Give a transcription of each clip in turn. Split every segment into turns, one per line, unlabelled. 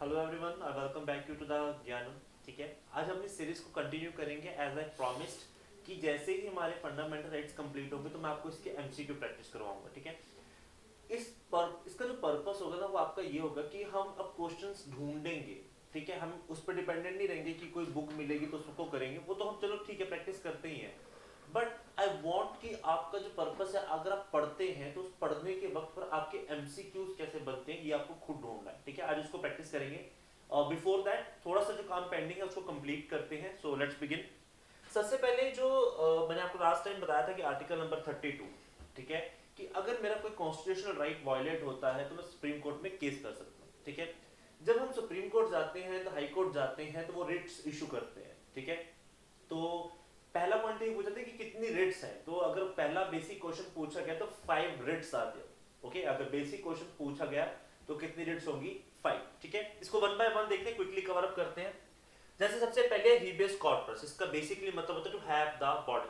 Hello everyone और welcome back to the ज्ञानम। ठीक है, आज हम इस सीरीज को कंटिन्यू करेंगे एज आई प्रॉमिस्ड कि जैसे ही हमारे फंडामेंटल राइट्स कंप्लीट होंगे तो मैं आपको इसके एमसीक्यू प्रैक्टिस करवाऊंगा। ठीक है, इसका जो पर्पस होगा ना वो आपका ये होगा कि हम अब क्वेश्चंस ढूंढेंगे। ठीक है, हम उस पर डिपेंडेंट नहीं रहेंगे कि कोई बुक मिलेगी तो उसको करेंगे, वो तो हम चलो ठीक है प्रैक्टिस करते ही हैं। बट आई वॉन्ट कि आपका जो पर्पस है, अगर आप पढ़ते हैं तो उस पढ़ने के वक्त पर आपके एमसीक्यूज कैसे बनते हैं ये आपको खुद ढूंढना है। ठीक है, आज उसको प्रैक्टिस करेंगे। बिफोर दैट थोड़ा सा जो काम पेंडिंग है उसको कंप्लीट करते हैं। So let's begin. सबसे पहले जो मैंने आपको लास्ट टाइम बताया था कि आर्टिकल नंबर 32, ठीक है, कि अगर मेरा कोई कॉन्स्टिट्यूशनल राइट वायलेट होता है तो मैं सुप्रीम कोर्ट में केस कर सकता हूँ। ठीक है, जब हम सुप्रीम कोर्ट जाते हैं तो हाई कोर्ट जाते हैं तो वो रिट्स इशू करते हैं। ठीक है, तो पहला पॉइंट ये पूछा था कि कितनी रिट्स हैं, तो अगर पहला बेसिक क्वेश्चन पूछा गया तो 5 रिट्स आते हैं। ओके, अगर बेसिक क्वेश्चन पूछा गया तो कितनी रिट्स होंगी? 5। ठीक है, इसको वन बाय वन देखते हैं, क्विकली कवर अप करते हैं। जैसे सबसे पहले हीबियस कॉर्पस, इसका बेसिकली मतलब होता है टू हैव द बॉडी।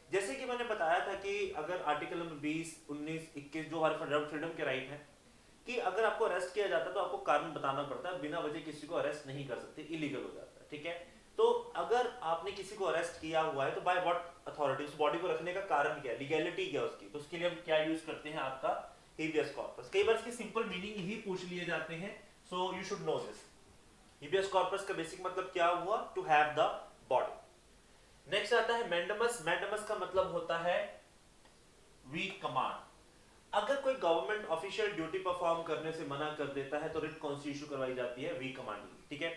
जैसे कि मैंने बताया था कि अगर आर्टिकल नंबर 20, 19, 21 जो हमारे फंडामेंटल फ्रीडम के राइट है कि अगर आपको अरेस्ट किया जाता है तो आपको कारण बताना पड़ता है, बिना वजह किसी को अरेस्ट नहीं कर सकते, इलीगल हो जाता है। ठीक है, तो अगर आपने किसी को अरेस्ट किया हुआ है तो बाय व्हाट अथॉरिटी, उस बॉडी को रखने का कारण क्या है, लीगैलिटी क्या है उसकी, तो उसके लिए हम क्या यूज करते हैं? आपका हेबियस कॉर्पस। कई बार इसकी सिंपल मीनिंग ही पूछ लिए जाते हैं, so you should know this. Habeas corpus का बेसिक मतलब क्या हुआ? To have the body. Next आता है मैंडेमस। मैंडेमस का मतलब होता है वी कमांड। अगर कोई गवर्नमेंट ऑफिशियल ड्यूटी परफॉर्म करने से मना कर देता है तो रिट कौन सी इशू करवाई जाती है? We command. ठीक है,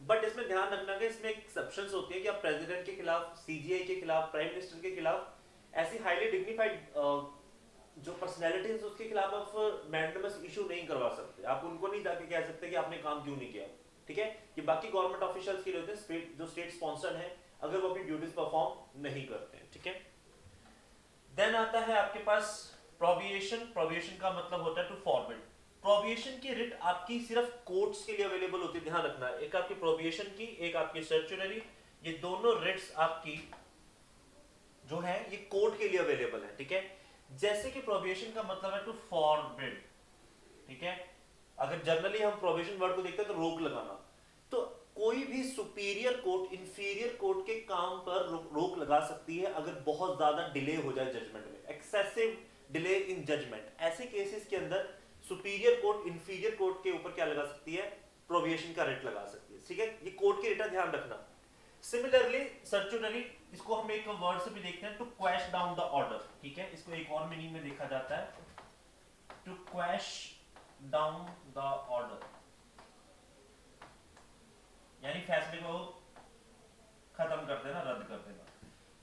बट इसमें ध्यान रखना कि इसमें एक्सेप्शंस होती है कि आप प्रेसिडेंट के खिलाफ, सीजीआई के खिलाफ, प्राइम मिनिस्टर के खिलाफ, ऐसी हाईली डिग्निफाइड जो पर्सनैलिटी है उसके खिलाफ आप मैंडेमस इशू नहीं करवा सकते। आप उनको नहीं जाके कह सकते कि आपने काम क्यों नहीं किया। ठीक है, ये बाकी गवर्नमेंट ऑफिशियल्स के लिए होते हैं, जो स्टेट स्पॉन्सर्ड है, अगर वो अपनी ड्यूटीज परफॉर्म नहीं करते हैं। ठीक है, देन आता है आपके पास प्रोबिएशन। प्रोबिएशन का मतलब होता है टू फॉरबिड। प्रोबिएशन की रिट आपकी सिर्फ कोर्ट्स के लिए अवेलेबल होती है, ध्यान रखना। एक आपकी प्रोबिएशन की, एक आपकी सर्चुलरी, ये दोनों रिट्स आपकी जो है ये कोर्ट के लिए अवेलेबल है। ठीक है, जैसे कि प्रोबिएशन का मतलब है टू फॉरबिड। ठीक है, अगर जनरली हम प्रोबिएशन वर्ड को देखते हैं तो रोक लगाना, तो कोई भी सुपीरियर कोर्ट इंफीरियर कोर्ट के काम पर रोक लगा सकती है अगर बहुत ज्यादा डिले हो जाए जजमेंट में, एक्सेसिव डिले इन जजमेंट। ऐसे केसेस के अंदर सुपीरियर कोर्ट इंफीरियर कोर्ट के ऊपर क्या लगा सकती है? प्रोबिएशन का रिट लगा सकती है। ठीक है, ये कोर्ट की रिट ध्यान रखना। सिमिलरली सर्चुलरी, इसको हम एक वर्ड से भी देखते हैं, to quash down the order. ठीक है, इसको एक और मीनिंग में देखा जाता है, to quash down the order, यानी फैसले को खत्म कर देना, रद्द कर देना।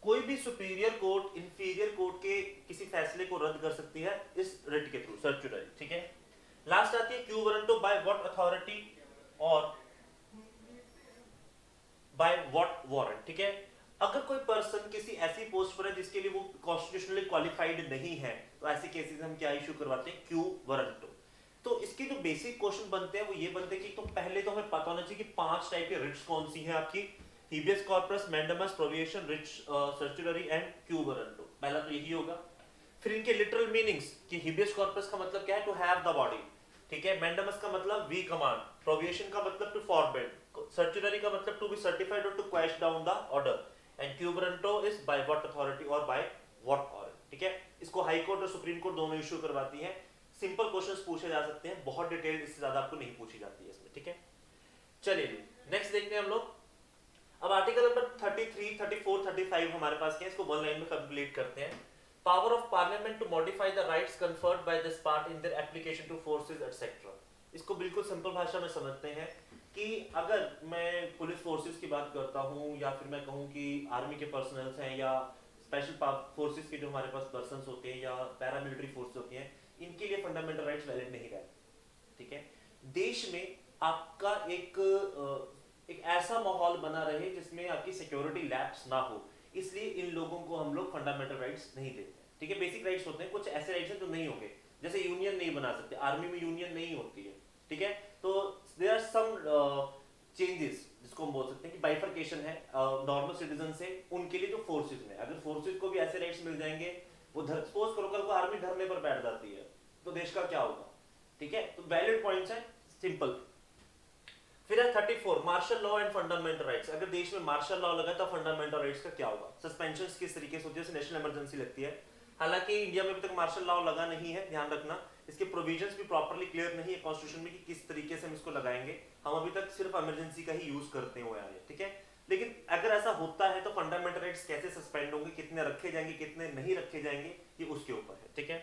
कोई भी सुपीरियर कोर्ट इंफीरियर कोर्ट के किसी फैसले को रद्द कर सकती है इस रिट के थ्रू, सर्चुलरी। ठीक है, लास्ट आती है quo warranto, bye what authority और बाय व्हाट वारंट। ठीक है, अगर कोई पर्सन किसी ऐसी पोस्ट पर है जिसके लिए वो कॉन्स्टिट्यूशनली क्वालिफाइड नहीं है तो ऐसे केसेस हम क्या इशू करवाते हैं? Quo warranto. तो इसके जो बेसिक क्वेश्चन बनते हैं वो ये बनते हैं कि तो पहले तो हमें पता होना चाहिए कि 5 टाइप के रिट्स कौन सी हैं आपकी: habeas corpus, mandamus, prohibition, writs certiorari and quo warranto. पहला तो यही होगा। फिर इनके लिटरल मीनिंग्स कि हीबियस कॉर्पस का मतलब क्या है? To have the body. ठीक है, मैंडेमस का मतलब वी कमांड, प्रोबिएशन का मतलब टू फॉरबिड, सर्चुलरी का मतलब टू बी सर्टिफाइड और to quash down the order, and quo warranto is by what authority और बाय व्हाट वारंट। ठीक है, इसको हाई कोर्ट और सुप्रीम कोर्ट दोनों इशू करवाती है। सिंपल क्वेश्चंस पूछे जा सकते हैं, बहुत डिटेल इससे ज्यादा आपको नहीं पूछी जाती है इसमें। ठीक है, चलिए नेक्स्ट देखते हैं हम लोग। अब आर्टिकल नंबर 33, 34, 35 हमारे पास क्या है, इसको वन लाइन में कंप्लीट करते हैं। Power of parliament to modify the rights conferred by this part in their application to forces etcetera. इसको बिल्कुल सिंपल भाषा में समझते हैं कि अगर मैं पुलिस फोर्सेस की बात करता हूं या फिर मैं कहूं कि आर्मी के पर्सनल्स हैं या स्पेशल फोर्सेस के जो हमारे पास पर्सन्स होते हैं या पैरामिलिट्री फोर्सेस होती हैं, इनके लिए फंडामेंटल राइट्स वैलिड नहीं रहते। ठीक है, देश में आपका एक ऐसा माहौल बना रहे जिसमें आपकी सिक्योरिटी लैप्स ना हो, इसलिए इन लोगों को हम लोग फंडामेंटल राइट्स नहीं देते। ठीक है, बेसिक राइट्स होते हैं, कुछ ऐसे राइट्स हैं जो नहीं होंगे, जैसे यूनियन नहीं बना सकते, आर्मी में यूनियन नहीं होती है। ठीक है, तो देयर आर सम चेंजेस जिसको हम बोल सकते हैं कि बाइफर्केशन है नॉर्मल सिटीजन से उनके लिए जो फोर्सेस में, अगर फोर्सेस को भी ऐसे राइट्स मिल जाएंगे, वो सपोज करो कल को आर्मी धरने पर बैठ जाती है तो देश का क्या होगा? ठीक है, तो वैलिड पॉइंट्स है, सिंपल। फिर है 34 martial law and fundamental rights. अगर देश में मार्शल लॉ लगा तो फंडामेंटल राइट्स का क्या होगा, सस्पेंशन किस तरीके से होती है, नेशनल इमरजेंसी लगती है। हालांकि इंडिया में अभी तक मार्शल लॉ लगा नहीं है, ध्यान रखना, इसके प्रोविजंस भी प्रॉपर्ली क्लियर नहीं है कॉन्स्टिट्यूशन में कि किस तरीके से हम इसको लगाएंगे। हम अभी तक सिर्फ इमरजेंसी का ही यूज करते हुए आ रहे हैं, ठीक है। लेकिन अगर ऐसा होता है तो फंडामेंटल राइट्स कैसे सस्पेंड होंगे, कितने रखे जाएंगे, कितने नहीं रखे जाएंगे, ये उसके ऊपर है, ठीक है।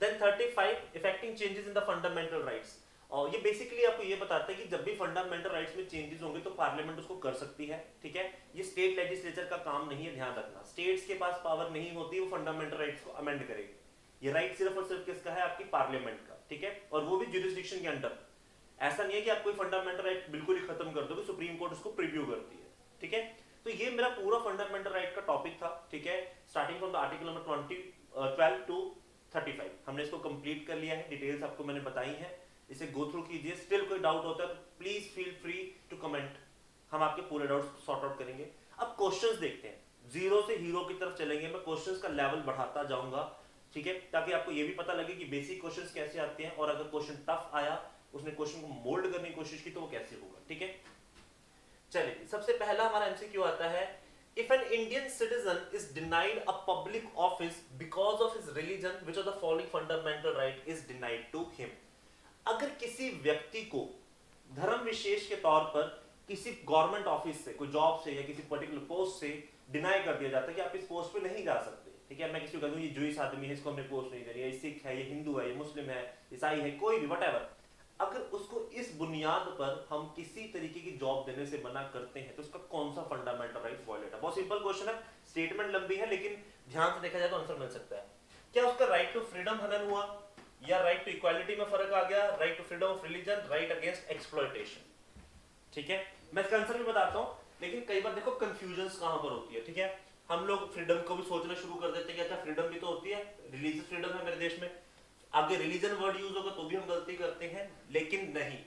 Then 35 effecting changes in the fundamental rights. और ये बेसिकली आपको ये बताता है कि जब भी फंडामेंटल राइट्स में चेंजेस होंगे तो पार्लियामेंट उसको कर सकती है, ठीक है। ये स्टेट लेजिस्लेचर का काम नहीं है, ध्यान रखना। स्टेट्स के पास पावर नहीं होती वो फंडामेंटल राइट्स को अमेंड करेगी। ये राइट सिर्फ और सिर्फ किसका है, आपकी पार्लियामेंट का, ठीक है। और वो भी ज्यूरिसडिक्शन के अंडर। ऐसा नहीं है कि आप कोई फंडामेंटल राइट बिल्कुल ही खत्म कर दोगे, सुप्रीम कोर्ट उसको प्रीव्यू करती है, ठीक है। तो ये मेरा पूरा फंडामेंटल राइट का टॉपिक था, ठीक है। Starting from the article number 12 to 35 हमने इसको कंप्लीट कर लिया है। डिटेल्स आपको मैंने बताई है, इसे गो थ्रू कीजिए। स्टिल कोई डाउट होता है तो please feel free to comment, हम आपके पूरे डाउट्स सॉर्ट आउट करेंगे। अब क्वेश्चंस देखते हैं, जीरो से हीरो की तरफ चलेंगे। मैं क्वेश्चंस का लेवल बढ़ाता जाऊंगा, ठीक है, ताकि आपको ये भी पता लगे कि बेसिक क्वेश्चंस कैसे आते हैं, और अगर क्वेश्चन टफ आया, उसने क्वेश्चन को मोल्ड करने की कोशिश की, तो वो कैसे होगा, ठीक है। चलिए, सबसे पहला हमारा एमसीक्यू आता है, if an Indian citizen is denied a public office because of his religion, which of the following fundamental right is denied to him? अगर किसी व्यक्ति को धर्म विशेष के तौर पर किसी गवर्नमेंट ऑफिस से, कोई जॉब से या किसी पर्टिकुलर पोस्ट से डिनाई कर दिया जाता है कि आप इस पोस्ट पे नहीं जा सकते, ठीक है। मैं किसी को कह दूं ये जूइश आदमी है, इसको हमने पोस्ट नहीं देनी है, ये सिख है, ये हिंदू है, ये मुस्लिम है, ईसाई है, कोई भी व्हाटएवर, अगर उसको इस बुनियाद पर हम किसी तरीके की जॉब देने से मना करते हैं तो उसका कौन सा फंडामेंटल राइट वायलेट है? बहुत सिंपल क्वेश्चन है, स्टेटमेंट लंबी है, लेकिन ध्यान से देखा जाए तो आंसर मिल सकता है। क्या उसका राइट टू फ्रीडम हनन हुआ, या राइट टू इक्वालिटी में फर्क आ गया, right to freedom of religion, right against exploitation, ठीक है। मैं इसका आंसर भी बताता हूं, लेकिन कई बार देखो कंफ्यूजन कहां पर होती है, ठीक है। हम लोग फ्रीडम को भी सोचना शुरू कर देते हैं कि अच्छा फ्रीडम भी तो होती है, रिलीजियस फ्रीडम है मेरे देश में, आगे रिलीजन वर्ड यूज होगा तो भी हम गलती करते हैं, लेकिन नहीं।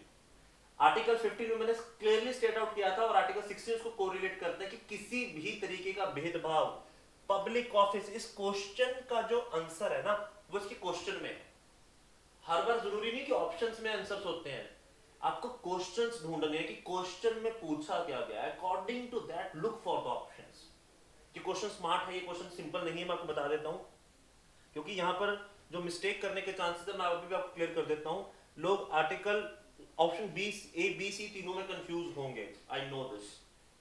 आर्टिकल 15 में मैंने क्लियरली स्टेट आउट किया था, और आर्टिकल 16 उसको कोरिलेट करता है कि किसी भी तरीके का भेदभाव पब्लिक ऑफिस, इस क्वेश्चन का जो आंसर है ना वो इसके क्वेश्चन में है। हर बार जरूरी नहीं कि ऑप्शंस में आंसर्स होते हैं, आपको क्वेश्चंस ढूंढने हैं कि क्वेश्चन में पूछा क्या गया है, according to that look for the options. कि क्वेश्चन स्मार्ट है, ये क्वेश्चन सिंपल नहीं है, मैं आपको बता देता हूं, क्योंकि यहां पर जो मिस्टेक करने के चांसेस है मैं अभी भी आपको क्लियर कर देता हूं। लोग article option B, A B C तीनों में कंफ्यूज होंगे, आई नो दिस,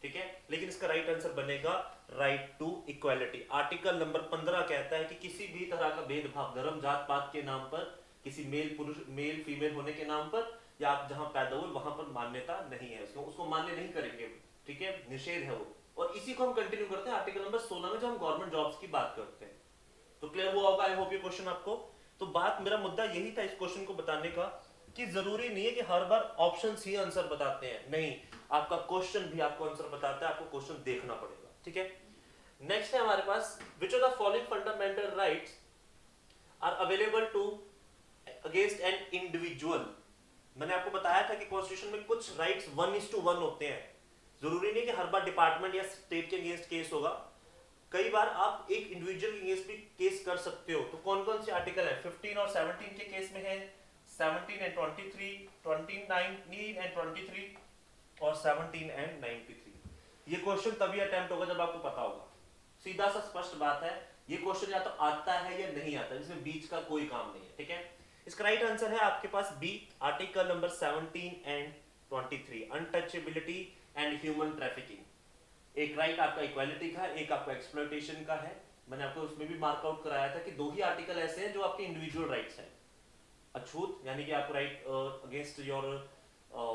ठीक है। लेकिन इसका राइट आंसर बनेगा right to equality. Article number 15 कहता है कि किसी भी तरह का भेदभाव धर्म जात पात के नाम पर, किसी मेल पुरुष मेल फीमेल होने के नाम पर, या आप जहां पैदा हुए वहां पर मान्यता नहीं है, उसको मान्य नहीं करेंगे, ठीक है, निषेध है वो। और इसी को हम कंटिन्यू करते हैं आर्टिकल नंबर 16 में, जब हम गवर्नमेंट जॉब्स की बात करते हैं। तो क्लियर हुआ होगा, आई होप ये क्वेश्चन आपको। तो बात, मेरा मुद्दा यही था इस क्वेश्चन को बताने का कि जरूरी नहीं है कि हर बार ऑप्शंस ही आंसर बताते हैं, नहीं, आपका क्वेश्चन भी आपको आंसर बताता है, आपको क्वेश्चन देखना पड़ेगा, ठीक है। नेक्स्ट है हमारे पास, which of the following fundamental rights are available to against an individual. मैंने आपको बताया था कि कॉन्स्टिट्यूशन में कुछ राइट्स 1:1 होते हैं, जरूरी नहीं कि हर बार डिपार्टमेंट या स्टेट के अगेंस्ट केस होगा, कई बार आप एक इंडिविजुअल के अगेंस्ट भी केस कर सकते हो। तो कौन कौन से आर्टिकल है? 15 और 17 के केस में है, 17 एंड 23, 29 एंड 23 और 17 एंड 93। ये क्वेश्चन तभी अटेम्प्ट होगा जब आपको पता होगा, सीधा सा स्पष्ट बात है। ये क्वेश्चन या तो आता है या नहीं आता, जिसमें बीच का कोई काम नहीं है, ठीक है। इसका राइट आंसर है आपके पास B, article number 17 and 23, untouchability and human trafficking. एक राइट आपका इक्वालिटी का है, एक आपका एक्सप्लॉयटेशन का है। मैंने आपको उसमें भी मार्क आउट कराया था कि दो ही आर्टिकल ऐसे हैं जो आपके इंडिविजुअल राइट्स हैं। अछूत यानी कि आपको right against your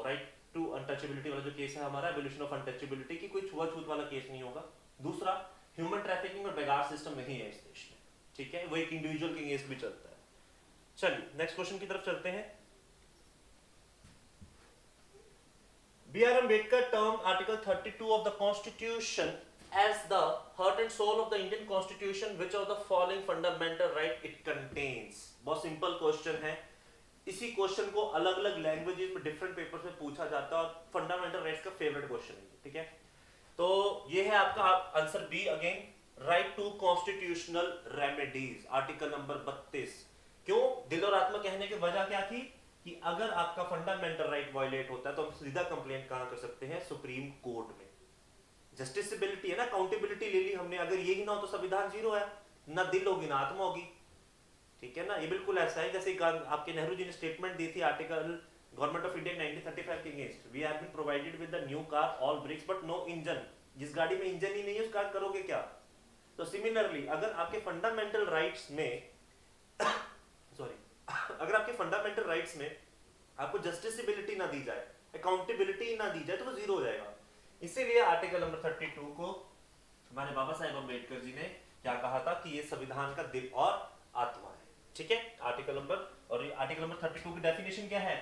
right to untouchability वाला जो केस है हमारा, एबोलिशन ऑफ अनटचेबिलिटी की, कोई छुआछूत वाला केस नहीं होगा। दूसरा, ह्यूमन ट्रैफिकिंग और बेगार सिस्टम नहीं है इस देश में, ठीक है, वो एक इंडिविजुअल के अगेंस्ट भी चलता है। चलिए नेक्स्ट क्वेश्चन की तरफ चलते हैं। B.R. Ambedkar termed Article 32 of the Constitution as the heart and soul of the Indian Constitution. Which of the following fundamental right it contains? बहुत सिंपल क्वेश्चन है। इसी क्वेश्चन को अलग अलग लैंग्वेजेस में डिफरेंट पेपर्स में पूछा जाता है, और फंडामेंटल राइट्स का फेवरेट क्वेश्चन है, ठीक है। तो ये है आपका answer B again, right to constitutional remedies, article number 32। क्यों दिल और आत्मा कहने की वजह क्या थी कि अगर आपका फंडामेंटल राइट वायलेट होता है तो हम सीधा कंप्लेंट कहां कर सकते हैं? सुप्रीम कोर्ट में। जस्टिसबिलिटी है ना, अकाउंटेबिलिटी ले ली हमने, अगर यही ना हो तो संविधान जीरो है, ना दिल होगी ना आत्मा होगी, ठीक है ना। ये बिल्कुल ऐसा है जैसे आपके नेहरू जी ने स्टेटमेंट दी थी आर्टिकल गवर्नमेंट ऑफ इंडिया 1935 के against, we have been provided with the new car all bricks but no engine. जिस गाड़ी में इंजन ही नहीं है उस कार करोगे क्या? तो सिमिलरली अगर आपके फंडामेंटल राइट्स में सॉरी अगर आपके फंडामेंटल राइट्स में आपको जस्टिसबिलिटी ना दी जाए, अकाउंटेबिलिटी ना दी जाए तो वो जीरो हो जाएगा। इसीलिए आर्टिकल नंबर 32 को हमारे बाबा साहेब अम्बेडकर जी ने क्या कहा था कि ये संविधान का दिल और आत्मा है, ठीक है। आर्टिकल नंबर 32 की डेफिनेशन क्या है?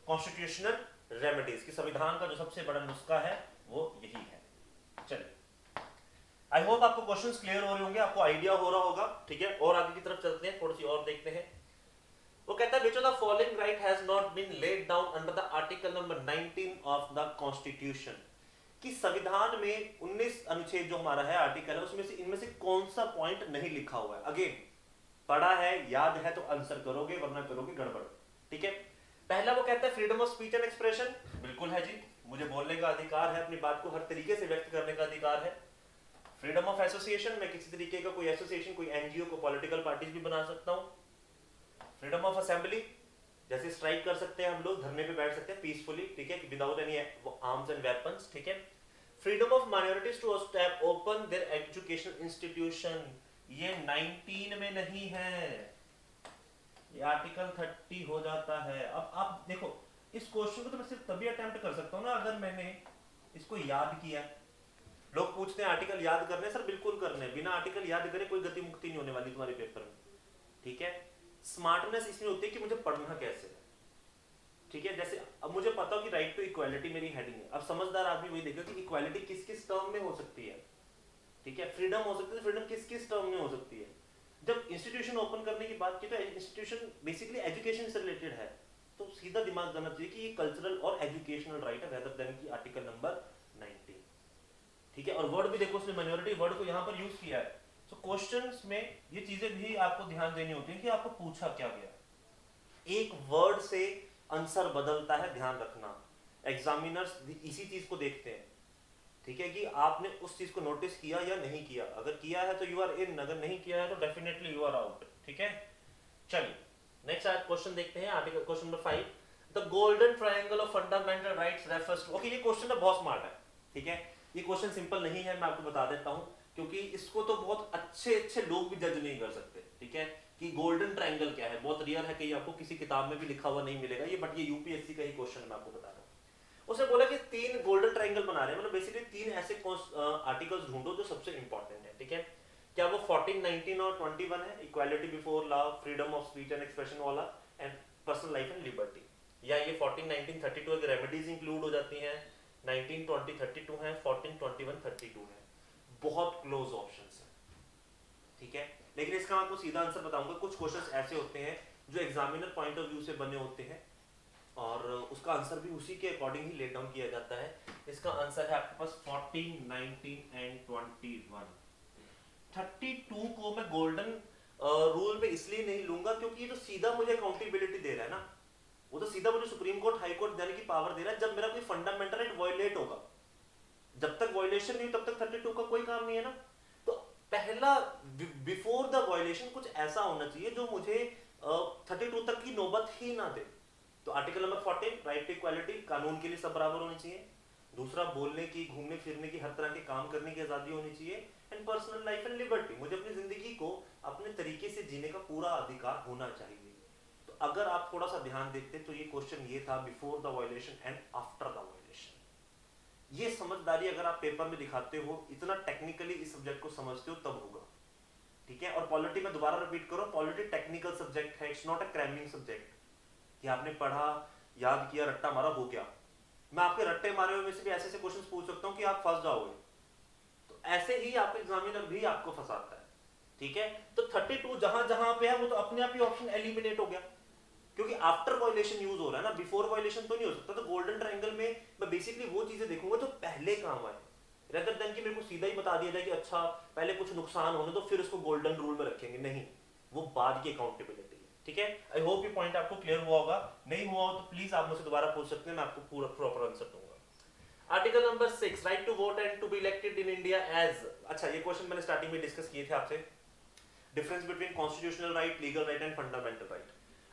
कॉन्स्टिट्यूशनल रेमेडीज, की संविधान का जो सबसे बड़ा नुस्खा है वो यही है। चलिए, आई होप आपको क्वेश्चंस क्लियर हो रहे होंगे, आपको आइडिया हो रहा होगा, ठीक है। और आगे की तरफ चलते हैं, थोड़ी सी और देखते हैं। वो कहता है, which of the following right has not been laid down under the article number 19 of the constitution, कि संविधान में 19 अनुच्छेद जो हमारा है आर्टिकल है उसमें से इनमें से कौन सा पॉइंट नहीं लिखा हुआ है? अगेन पढ़ा है, याद है तो आंसर करोगे, वरना करोगे गड़बड़, ठीक है। पहला वो कहता है freedom of speech and expression, बिल्कुल है जी, मुझे बोलने का अधिकार है, अपनी बात को हर तरीके से व्यक्त करने का अधिकार है। फ्रीडम ऑफ एसोसिएशन, मैं किसी तरीके का कोई एसोसिएशन, कोई एनजीओ को पॉलिटिकल पार्टीज भी बना सकता हूं। फ्रीडम ऑफ असेंबली, जैसे स्ट्राइक कर सकते हैं हम लोग, धरने पे बैठ सकते हैं पीसफुली, ठीक है, without any arms and weapons, ठीक है। Freedom of minorities to open their educational institution, ये 19 में नहीं है, ये आर्टिकल 30 हो जाता है। अब आप देखो, इस क्वेश्चन को तो मैं सिर्फ तभी अटेम्प्ट कर सकता हूँ ना अगर मैंने इसको याद किया। लोग पूछते हैं आर्टिकल याद करने, सर बिल्कुल करने, बिना आर्टिकल याद करे कोई गति मुक्ति नहीं होने वाली तुम्हारे पेपर में, ठीक है। स्मार्टनेस इसमें होती है कि मुझे पढ़ना कैसे है, ठीक है। जैसे अब मुझे पता हो कि राइट टू इक्वालिटी मेरी हेडिंग है, अब समझदार आदमी वही देखेगा कि इक्वालिटी किस किस टर्म में हो सकती है, ठीक है। फ्रीडम हो सकती है, फ्रीडम किस किस टर्म में हो सकती है। जब इंस्टीट्यूशन ओपन करने की बात की तो इंस्टीट्यूशन बेसिकली एजुकेशन से रिलेटेड है, तो सीधा दिमाग जाना चाहिए कि ये कल्चरल और एजुकेशनल राइट है रेदर देन की आर्टिकल नंबर 19, ठीक है। और वर्ड भी देखो, उसने माइनॉरिटी वर्ड को यहाँ पर यूज किया है। तो क्वेश्चंस में ये चीजें भी आपको ध्यान देनी होती है कि आपको पूछा क्या गया। एक वर्ड से आंसर बदलता है, ध्यान रखना। एग्जामिनर्स इसी चीज को देखते हैं, ठीक है, कि आपने उस चीज को नोटिस किया या नहीं किया। अगर किया है तो यू आर इन, अगर नहीं किया है तो डेफिनेटली यू आर आउट, ठीक है। चलिए नेक्स्ट क्वेश्चन देखते हैं, article question number 5, the golden triangle of fundamental rights refers to. Okay, ये क्वेश्चन बहुत स्मार्ट है, ठीक है। ये क्वेश्चन सिंपल नहीं है, मैं आपको बता देता हूं, क्योंकि इसको तो बहुत अच्छे अच्छे लोग भी जज नहीं कर सकते, ठीक है, कि गोल्डन ट्रायंगल क्या है। बहुत रेयर है, कहीं आपको किसी किताब में भी लिखा हुआ नहीं मिलेगा ये, बट ये यूपीएससी का ही क्वेश्चन मैं आपको बता रहा हूं। उसने बोला कि 3 गोल्डन ट्रायंगल बना रहे हैं, मतलब बेसिकली 3 ऐसे आर्टिकल्स ढूंढो जो सबसे इंपॉर्टेंट है, ठीक है। क्या वो 14, 19 और 21 है? Equality before law, freedom of speech and expression वाला, and personal life and liberty. या ये 14, 19, 32 के रेमेडीज इंक्लूड हो जाती हैं, 19, 20, 32 है, 14, 21, 32 है। बहुत क्लोज ऑप्शंस है, ठीक है। लेकिन इसका मैं आपको सीधा आंसर बताऊंगा। कुछ क्वेश्चंस ऐसे होते हैं जो एग्जामिनर पॉइंट ऑफ व्यू से बने होते हैं और उसका आंसर भी उसी के अकॉर्डिंग ही लेट डाउन किया जाता है। इसका आंसर है आपके पास 14, 19 एंड 21। 32 को मैं गोल्डन रूल में इसलिए नहीं लूंगा क्योंकि ये तो सीधा मुझे अकाउंटेबिलिटी दे रहा है ना, वो तो सीधा मुझे सुप्रीम कोर्ट, हाई कोर्ट देने की पावर दे रहा है जब मेरा कोई फंडामेंटल राइट वायलेट होगा। जब तक वायलेशन नहीं तब तक 32 का कोई काम नहीं है ना। तो पहला बिफोर द वायलेशन कुछ ऐसा होना चाहिए जो मुझे 32 तक की नौबत ही ना दे। तो article number 14, right to equality, कानून के लिए सब बराबर होने चाहिए। दूसरा, बोलने की, घूमने फिरने की, हर तरह के काम करने की आजादी होनी चाहिए। And personal life and liberty, मुझे अपनी जिंदगी को अपने तरीके से जीने का पूरा अधिकार होना चाहिए। तो अगर आप थोड़ा सा ध्यान देखते तो ये क्वेश्चन ये था, before the violation and after the violation. ये समझदारी अगर आप पेपर में दिखाते हो, इतना टेक्निकली इस सब्जेक्ट को समझते हो, तब होगा, ठीक है। और पॉलिटी में दोबारा रिपीट करो, पॉलिटी टेक्निकल सब्जेक्ट है, it's not a cramming subject कि आपने पढ़ा, याद किया, रट्टा मारा, हो गया। मैं आपके रट्टे मारे हुए में से भी ऐसे ऐसे क्वेश्चंस पूछ सकता हूं कि आप फंस जाओगे। तो ऐसे ही आपका एग्जामिनर भी आपको फंसाता है, ठीक है। तो 32 जहां जहां पे है वो तो अपने आप ही ऑप्शन एलिमिनेट हो गया, क्योंकि आफ्टर वायलेशन यूज हो रहा है ना, बिफोर वायलेशन तो नहीं हो सकता। तो गोल्डन ट्रायंगल में मैं बेसिकली वो चीजें देखूंगा जो पहले काम आए, रेदर देन कि मेरे को सीधा ही बता दिया जाए कि अच्छा पहले कुछ नुकसान होने तो फिर उसको गोल्डन रूल में रखेंगे। नहीं, वो बाद की अकाउंटेबिलिटी है, ठीक है, आई होप ये पॉइंट आपको क्लियर हुआ होगा, नहीं हुआ हो तो प्लीज आप मुझे दोबारा पूछ सकते हैं, मैं आपको पूरा प्रॉपर आंसर दूंगा। Article number 6, right to vote and to be elected in India as, अच्छा ये क्वेश्चन मैंने स्टार्टिंग में डिस्कस किए थे आपसे, difference between constitutional right, legal right and fundamental right.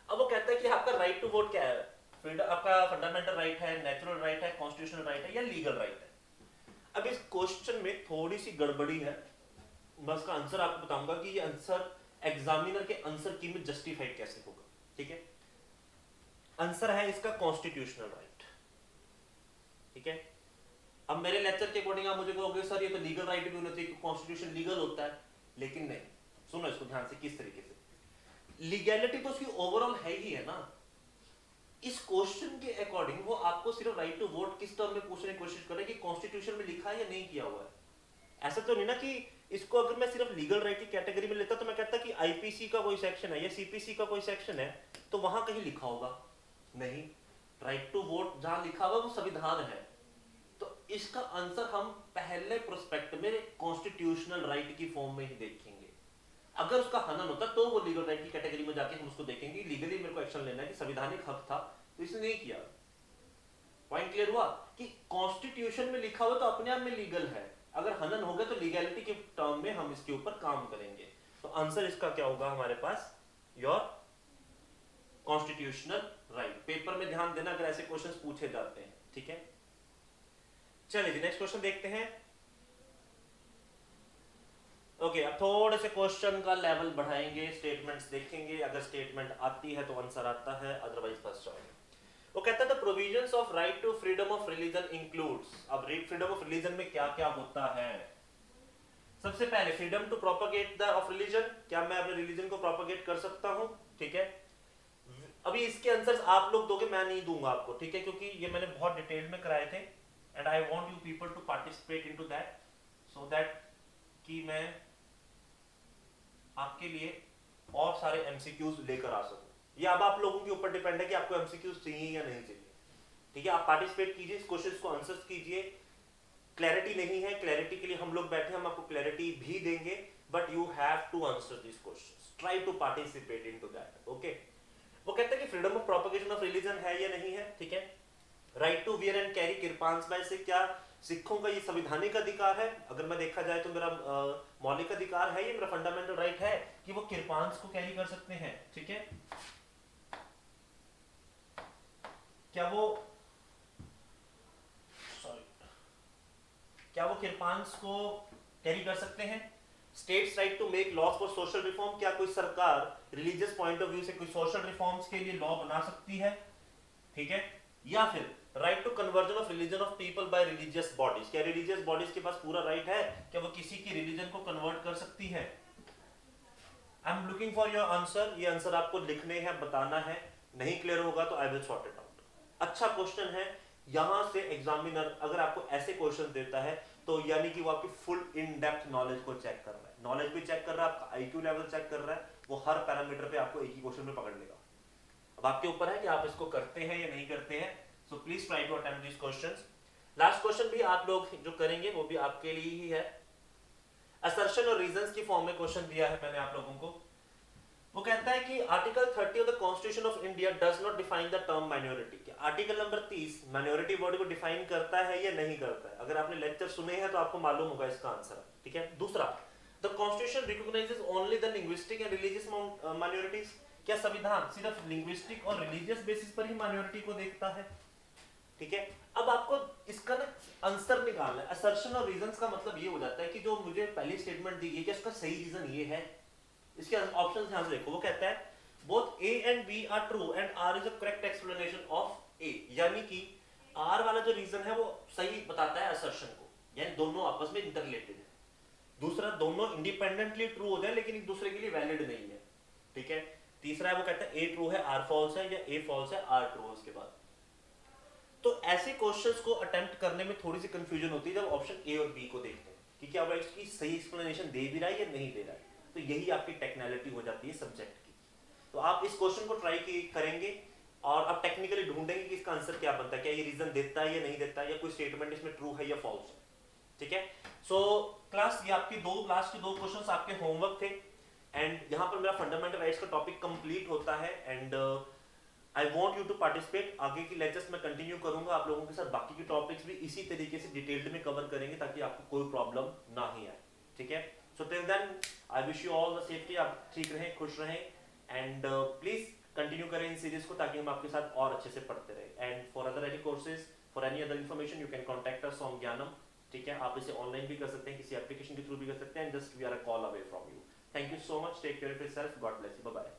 अब वो कहता है कि आपका राइट टू वोट क्या है, आपका फंडामेंटल राइट है, नेचुरल राइट है, कॉन्स्टिट्यूशनल राइट है या लीगल राइट है। अब इस क्वेश्चन में थोड़ी सी गड़बड़ी है, मैं उसका आंसर आपको बताऊंगा कि ये आंसर एग्जामिनर के आंसर की में जस्टिफाइड कैसे होगा, ठीक है। आंसर है इसका कॉन्स्टिट्यूशनल राइट, ठीक है। अब मेरे लेक्चर के अकॉर्डिंग आप मुझे कहोगे सर ये तो लीगल राइट भी होना चाहिए, कॉन्स्टिट्यूशन लीगल होता है, लेकिन नहीं, सुनो इसको ध्यान से किस तरीके से, लीगैलिटी तो उसकी ओवरऑल है ही है ना। इस क्वेश्चन के अकॉर्डिंग वो आपको सिर्फ राइट टू वोट किस टर्म में पूछने की कोशिश कर रहे हैं कि कॉन्स्टिट्यूशन में लिखा है या नहीं किया हुआ है। ऐसा तो नहीं ना कि इसको अगर मैं सिर्फ लीगल राइट की कैटेगरी में लेता तो मैं कहता कि आईपीसी का कोई सेक्शन है या सीपीसी का कोई सेक्शन है तो वहां कहीं लिखा होगा, नहीं, राइट टू वोट जहां लिखा हुआ वो संविधान है। तो इसका आंसर हम पहले प्रोस्पेक्ट में कॉन्स्टिट्यूशनल राइट की फॉर्म में ही देखेंगे। अगर उसका हनन होता तो वो लीगल राइट की कैटेगरी में जाके हम उसको देखेंगे, लीगली मेरे को एक्शन लेना है कि संवैधानिक हक था तो इसने नहीं किया। पॉइंट क्लियर हुआ कि कॉन्स्टिट्यूशन में लिखा हुआ तो अपने आप में लीगल है, अगर हनन हो गया तो लीगैलिटी के टर्म में हम इसके ऊपर काम करेंगे। तो आंसर इसका क्या होगा हमारे पास, योर कॉन्स्टिट्यूशनल राइट। पेपर में ध्यान देना अगर ऐसे क्वेश्चंस पूछे जाते हैं, ठीक है। चलिए जी नेक्स्ट क्वेश्चन देखते हैं। ओके अब थोड़े से क्वेश्चन का लेवल बढ़ाएंगे, स्टेटमेंट्स देखेंगे, अगर स्टेटमेंट आती है तो आंसर आता है, अदरवाइज फंस जाओगे। वो कहता है the provisions of right to freedom of religion includes, अब फ्रीडम ऑफ रिलीजन में क्या क्या होता है। सबसे पहले freedom to propagate the of religion, क्या मैं अपने रिलीजन को प्रोपेगेट कर सकता हूं, ठीक है। अभी इसके आंसर्स आप लोग दोगे, मैं नहीं दूंगा आपको, ठीक है, क्योंकि ये मैंने बहुत डिटेल में कराए थे and I want you people to participate into that so that कि मैं आपके लिए और सारे एमसीक्यूज लेकर आ सकूं। ये अब आप लोगों के ऊपर डिपेंड है कि आपको एमसीक्यूज चाहिए या नहीं चाहिए, ठीक है। आप पार्टिसिपेट कीजिए, इस क्वेश्चन को आंसर्स कीजिए। क्लैरिटी नहीं है, क्लैरिटी के लिए हम लोग बैठे, हम आपको क्लैरिटी भी देंगे, but you have to answer this questions, try to participate into that, okay. वो कहते हैं कि freedom of propagation of religion है या नहीं है, ठीक है। Right to wear and carry kirpans by से, क्या सिखों का ये संवैधानिक अधिकार है, अगर मैं देखा जाए तो मेरा मौलिक अधिकार है, ये मेरा फंडामेंटल राइट है कि वो किरपांस को कैरी कर सकते हैं, ठीक है। क्या वो किरपांस को कैरी कर सकते हैं। States right to make laws for social reform, क्या कोई सरकार रिलीजियस पॉइंट ऑफ व्यू से कोई सोशल रिफॉर्म्स के लिए लॉ बना सकती है, ठीक है। या फिर right to conversion of religion of people by religious bodies, क्या रिलीजियस बॉडीज के पास पूरा राइट है, क्या वो किसी की रिलीजन को कन्वर्ट कर सकती है। I am looking for your answer, ये आंसर आपको लिखने हैं, बताना है, नहीं क्लियर होगा तो I will sort it out. अच्छा क्वेश्चन है, यहां से एग्जामिनर अगर आपको ऐसे क्वेश्चन देता है तो यानी कि वो आपकी फुल इन डेप्थ नॉलेज को चेक कर रहा है, नॉलेज भी चेक कर रहा है, आपका आईक्यू लेवल चेक कर रहा है, वो हर पैरामीटर पे आपको एक ही क्वेश्चन में पकड़ लेगा। अब आपके ऊपर है कि आप इसको करते हैं या नहीं करते हैं, so please try to attempt this questions. Last question भी आप लोग जो करेंगे वो भी आपके लिए ही है, असर्शन और रीजंस की फॉर्म में क्वेश्चन दिया है मैंने आप लोगों को। वो कहता है कि article 30 of the constitution of India does not define the term minority, article number 30 minority body को डिफाइन करता है या नहीं करता है। अगर आपने लेक्चर सुने हैं तो आपको मालूम होगा इसका आंसर, ठीक है। दूसरा, the constitution recognises only the linguistic and religious minorities, क्या संविधान सिर्फ लिंग्विस्टिक और रिलीजियस बेसिस पर ही माइनॉरिटी को देखता है, ठीक है। अब आपको इसका ना आंसर निकालना है। असर्शन और रीजंस का मतलब ये हो जाता है कि जो मुझे पहली स्टेटमेंट दी गई कि इसका सही रीजन ये है, इसके ऑप्शन ध्यान से देखो। वो कहता है both A and B are true and R is a correct explanation of A, यानी कि आर वाला जो रीजन है वो सही बताता है असर्शन को, यानी दोनों आपस में इंटररिलेटेड है। दूसरा, दोनों इंडिपेंडेंटली ट्रू हो जाए लेकिन एक दूसरे के लिए वैलिड नहीं है, ठीक है। तीसरा है वो कहता है ए ट्रू है आर फॉल्स है, या ए फॉल्स है आर ट्रू है उसके बाद। तो ऐसे क्वेश्चंस को अटेम्प्ट करने में थोड़ी सी कंफ्यूजन होती है जब ऑप्शन ए और बी को देखते हैं कि क्या वो इसकी सही एक्सप्लेनेशन दे भी रहा है या नहीं दे रहा है, तो यही आपकी टेक्निकलिटी हो जाती है सब्जेक्ट की। तो आप इस क्वेश्चन को ट्राई करेंगे और आप टेक्निकली ढूंढेंगे कि इसका आंसर क्या बनता है, क्या ये रीजन देता है या नहीं देता है, या कोई स्टेटमेंट इसमें ट्रू है या फॉल्स है, ठीक है। सो क्लास, ये आपके लास्ट के दो क्वेश्चंस आपके होमवर्क थे। एंड यहाँ पर मेरा फंडामेंटल राइट्स का टॉपिक कंप्लीट होता है and I want you to participate. आगे की लेक्चर्स मैं कंटिन्यू करूंगा आप लोगों के साथ, बाकी के टॉपिक्स भी इसी तरीके से डिटेल्ड में कवर करेंगे ताकि आपको कोई प्रॉब्लम ना ही आए, ठीक है। So till then I wish you all the safety, आप ठीक रहें, खुश रहें एंड प्लीज कंटिन्यू करें इन सीरीज को ताकि हम आपके साथ और अच्छे से पढ़ते रहें। And for other any courses, for any other information you can contact us on ज्ञानम, ठीक है। आप इसे ऑनलाइन भी कर सकते हैं, किसी एप्लीकेशन के थ्रू भी कर सकते हैं, just we are a call away from you. Thank you so much, take care of yourself, God bless you, bye bye.